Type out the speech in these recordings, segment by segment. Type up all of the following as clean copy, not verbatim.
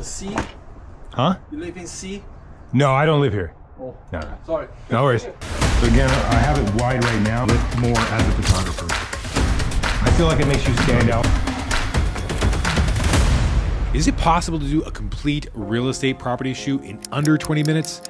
in C? Huh? You live in C? No, I don't live here. Oh, No, no. sorry. No worries. So again, I have it wide right now, but more as a photographer. I feel like it makes you stand out. Is it possible to do a complete real estate property shoot in under 20 minutes?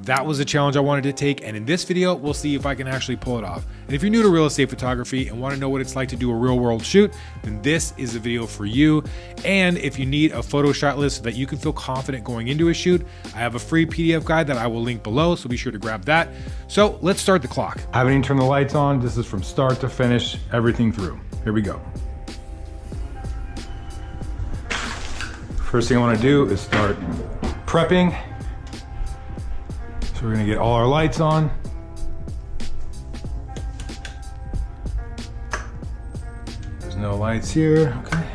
That was a challenge I wanted to take, and in this video, we'll see if I can actually pull it off. And if you're new to real estate photography and want to know what it's like to do a real world shoot, then this is the video for you. And if you need a photo shot list so that you can feel confident going into a shoot, I have a free PDF guide that I will link below, so be sure to grab that. So let's start the clock. I haven't even turned the lights on. This is from start to finish, everything through. Here we go. First thing I want to do is start prepping. So we're gonna get all our lights on. There's no lights here, okay.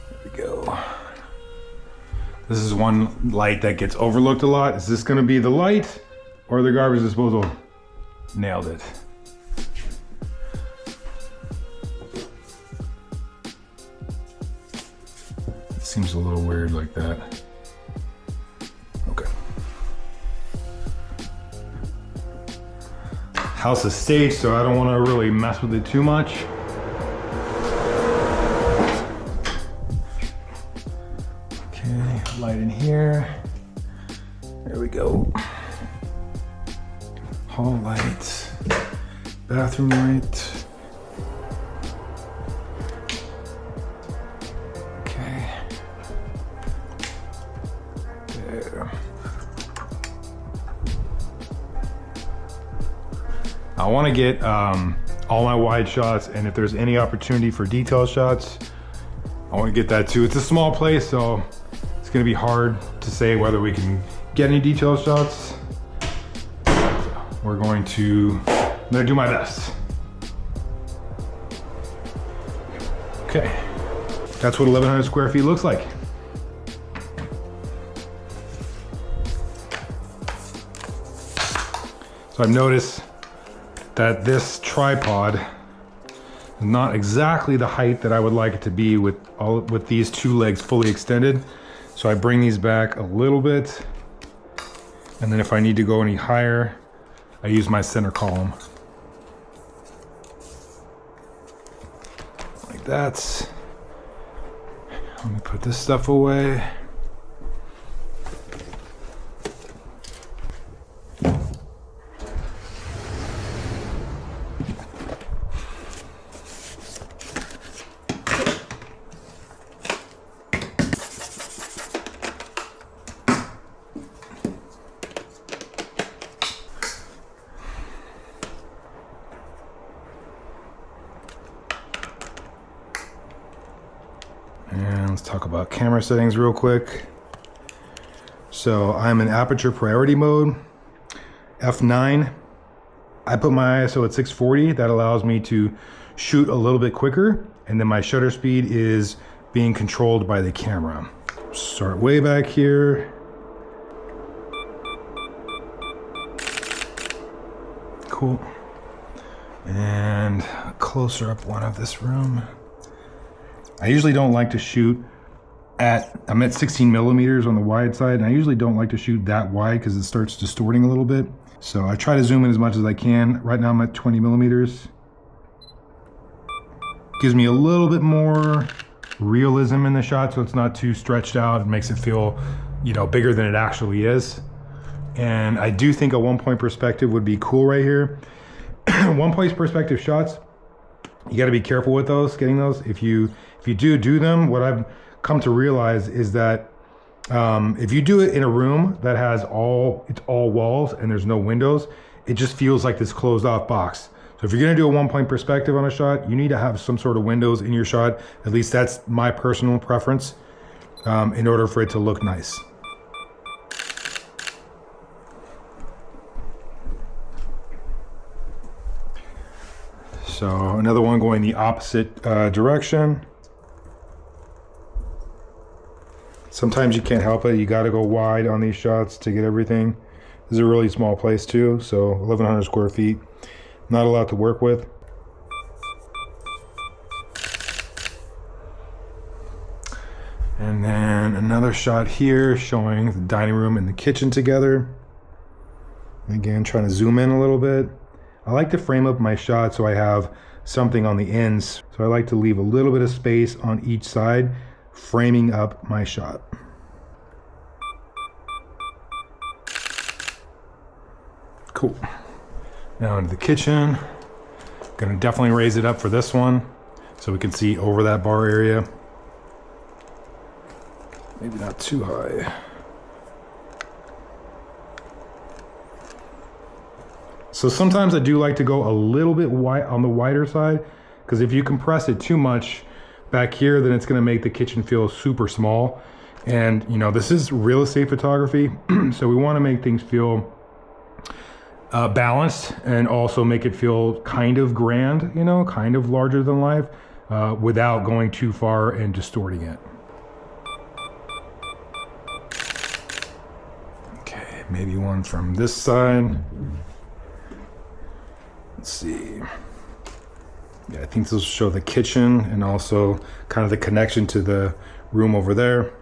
There we go. This is one light that gets overlooked a lot. Is this gonna be the light or the garbage disposal? Nailed it. Seems a little weird like that. Okay. House is staged, so I don't want to really mess with it too much. Okay, light in here. There we go. Hall lights, bathroom light. I want to get all my wide shots, and if there's any opportunity for detail shots, I want to get that too. It's a small place, so it's going to be hard to say whether we can get any detail shots. I'm going to do my best. Okay, that's what 1,100 square feet looks like. So I've noticed that this tripod is not exactly the height that I would like it to be with these two legs fully extended. So I bring these back a little bit, and then if I need to go any higher, I use my center column. Like that. Let me put this stuff away. And let's talk about camera settings real quick. So I'm in aperture priority mode, F9. I put my ISO at 640. That allows me to shoot a little bit quicker. And then my shutter speed is being controlled by the camera. Start way back here. Cool. And a closer up one of this room. I usually don't like to shoot I'm at 16 millimeters on the wide side, and I usually don't like to shoot that wide because it starts distorting a little bit. So I try to zoom in as much as I can. Right now I'm at 20 millimeters. Gives me a little bit more realism in the shot, so it's not too stretched out. It makes it feel, bigger than it actually is. And I do think a 1-point perspective would be cool right here. 1-point perspective shots, you got to be careful with those, getting those. If you do them, what I've come to realize is that if you do it in a room that has all walls and there's no windows, it just feels like this closed off box. So if you're gonna do a 1-point perspective on a shot, you need to have some sort of windows in your shot. At least that's my personal preference, in order for it to look nice. So another one going the opposite direction. Sometimes you can't help it. You got to go wide on these shots to get everything. This is a really small place too, so 1,100 square feet. Not a lot to work with. another shot here showing the dining room and the kitchen together. Again, trying to zoom in a little bit. I like to frame up my shot so I have something on the ends. So I like to leave a little bit of space on each side, framing up my shot. Cool. Now into the kitchen. Gonna definitely raise it up for this one so we can see over that bar area. Maybe not too high. So sometimes I do like to go a little bit wide on the wider side, because if you compress it too much back here, then it's gonna make the kitchen feel super small. And you know, this is real estate photography, so we wanna make things feel balanced and also make it feel kind of grand, you know, kind of larger than life, without going too far and distorting it. Okay, maybe one from this side. Let's see. Yeah, I think this will show the kitchen and also kind of the connection to the room over there.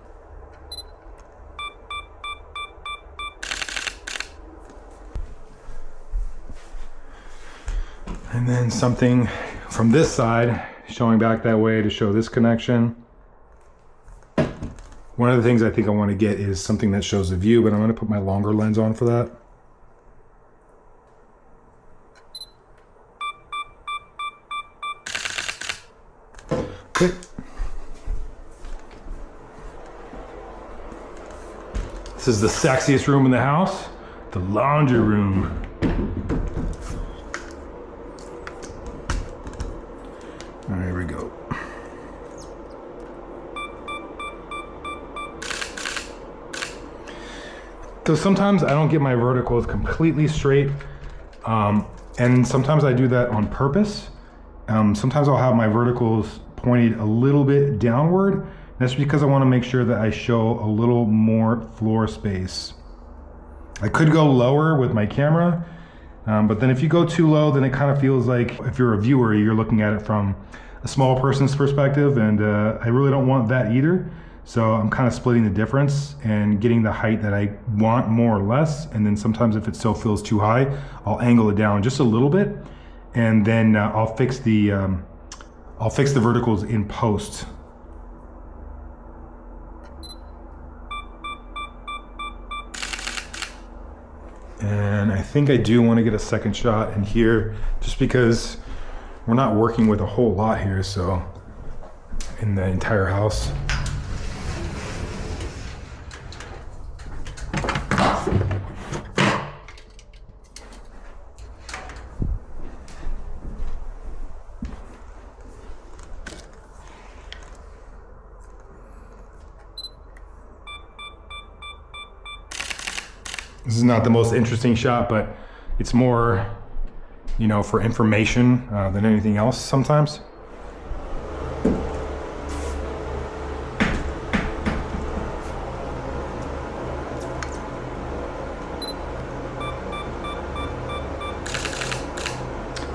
And then something from this side showing back that way to show this connection. One of the things I think I want to get is something that shows the view, but I'm going to put my longer lens on for that. Okay. This is the sexiest room in the house, the laundry room. All right, here we go. So sometimes I don't get my verticals completely straight, and sometimes I do that on purpose. Sometimes I'll have my verticals pointed a little bit downward. That's because I want to make sure that I show a little more floor space. I could go lower with my camera, but then if you go too low, then it kind of feels like if you're a viewer, you're looking at it from a small person's perspective, and I really don't want that either. So I'm kind of splitting the difference and getting the height that I want more or less. And then sometimes if it still feels too high, I'll angle it down just a little bit, and then I'll fix the verticals in post. And I think I do want to get a second shot in here just because we're not working with a whole lot here, so in the entire house. This is not the most interesting shot, but it's more, you know, for information than anything else sometimes.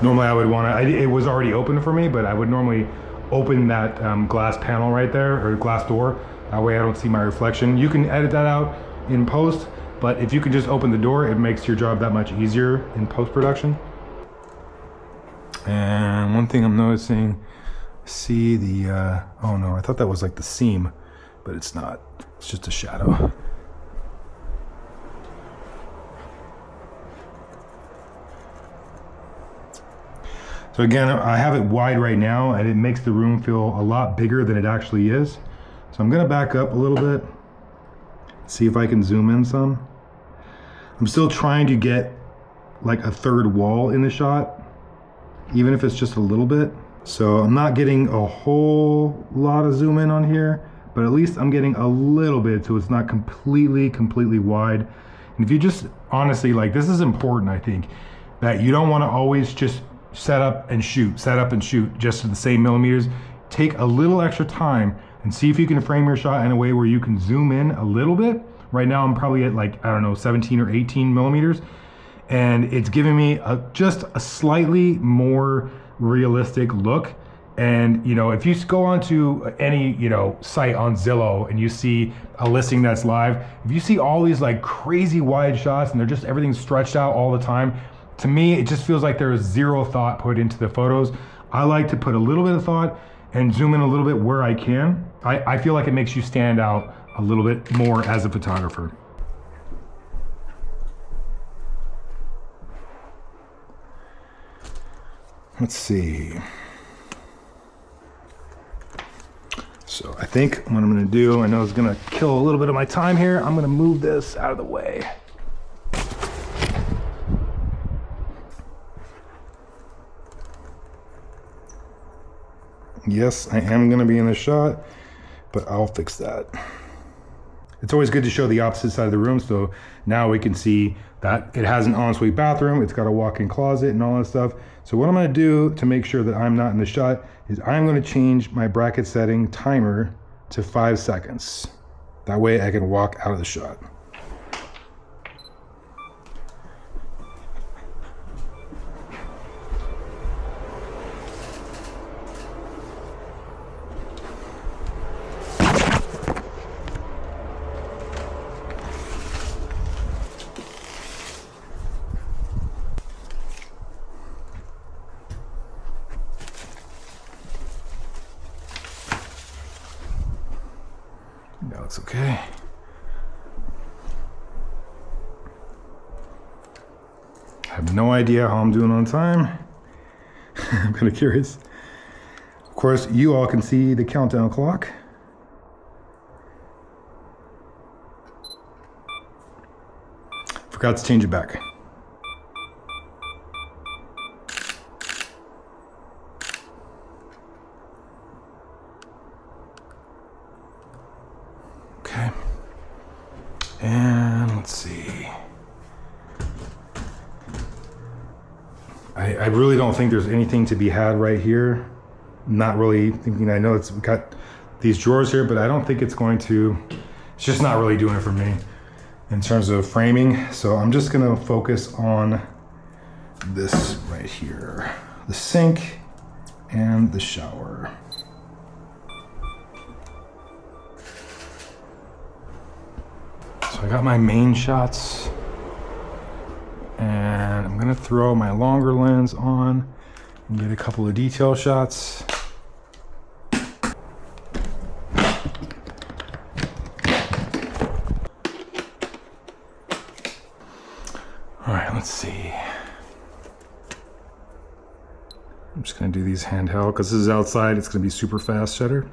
Normally I would want to, it was already open for me, but I would normally open that glass panel right there, or glass door. That way I don't see my reflection. You can edit that out in post, but if you can just open the door, it makes your job that much easier in post-production. And one thing I'm noticing, see the, oh no, I thought that was like the seam, but it's not, it's just a shadow. So again, I have it wide right now, and it makes the room feel a lot bigger than it actually is. So I'm gonna back up a little bit, see if I can zoom in some. I'm still trying to get like a third wall in the shot, even if it's just a little bit. So I'm not getting a whole lot of zoom in on here, but at least I'm getting a little bit so it's not completely wide. And if you just, honestly, like, this is important, I think, that you don't wanna always just set up and shoot just to the same millimeters. Take a little extra time and see if you can frame your shot in a way where you can zoom in a little bit. Right now I'm probably at like, I don't know, 17 or 18 millimeters. And it's giving me just a slightly more realistic look. And, you know, if you go onto any, you know, site on Zillow and you see a listing that's live, if you see all these like crazy wide shots and they're just everything's stretched out all the time, to me, it just feels like there is zero thought put into the photos. I like to put a little bit of thought and zoom in a little bit where I can. I feel like it makes you stand out a little bit more as a photographer. Let's see. So I think what I'm gonna do, I know it's gonna kill a little bit of my time here. I'm gonna move this out of the way. Yes, I am gonna be in the shot, but I'll fix that. It's always good to show the opposite side of the room, so now we can see that it has an ensuite bathroom, it's got a walk-in closet and all that stuff. So what I'm gonna do to make sure that I'm not in the shot is I'm gonna change my bracket setting timer to 5 seconds. That way I can walk out of the shot. That looks okay. I have no idea how I'm doing on time. I'm kind of curious. Of course, you all can see the countdown clock. Forgot to change it back. Okay. And let's see. I really don't think there's anything to be had right here. Not really thinking, I know it's got these drawers here, but I don't think it's going to, it's just not really doing it for me in terms of framing. So I'm just gonna focus on this right here, the sink and the shower. So I got my main shots and I'm gonna throw my longer lens on and get a couple of detail shots. All right, let's see. I'm just gonna do these handheld because this is outside, it's gonna be super fast shutter.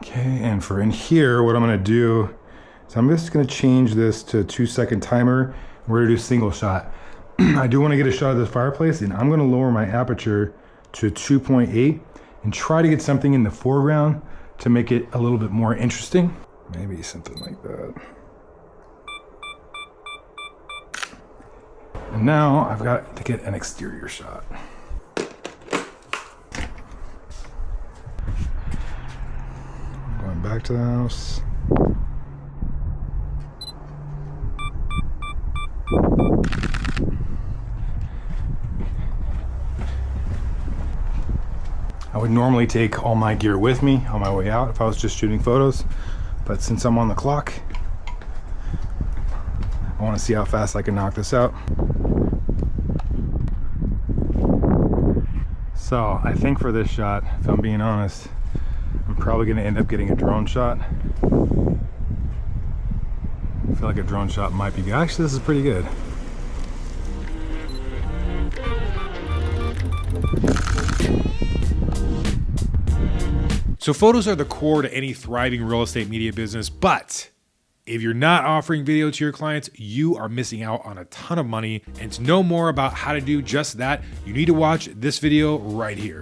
Okay, and for in here, what I'm gonna do is I'm just gonna change this to a 2-second timer. We're gonna do single shot. I do wanna get a shot of this fireplace and I'm gonna lower my aperture to 2.8 and try to get something in the foreground to make it a little bit more interesting. Maybe something like that. And now I've got to get an exterior shot. Going back to the house. I would normally take all my gear with me on my way out if I was just shooting photos, but since I'm on the clock, I want to see how fast I can knock this out. So I think for this shot, if I'm being honest, I'm probably going to end up getting a drone shot. I feel like a drone shot might be good. Actually, this is pretty good. So photos are the core to any thriving real estate media business, but if you're not offering video to your clients, you are missing out on a ton of money. And to know more about how to do just that, you need to watch this video right here.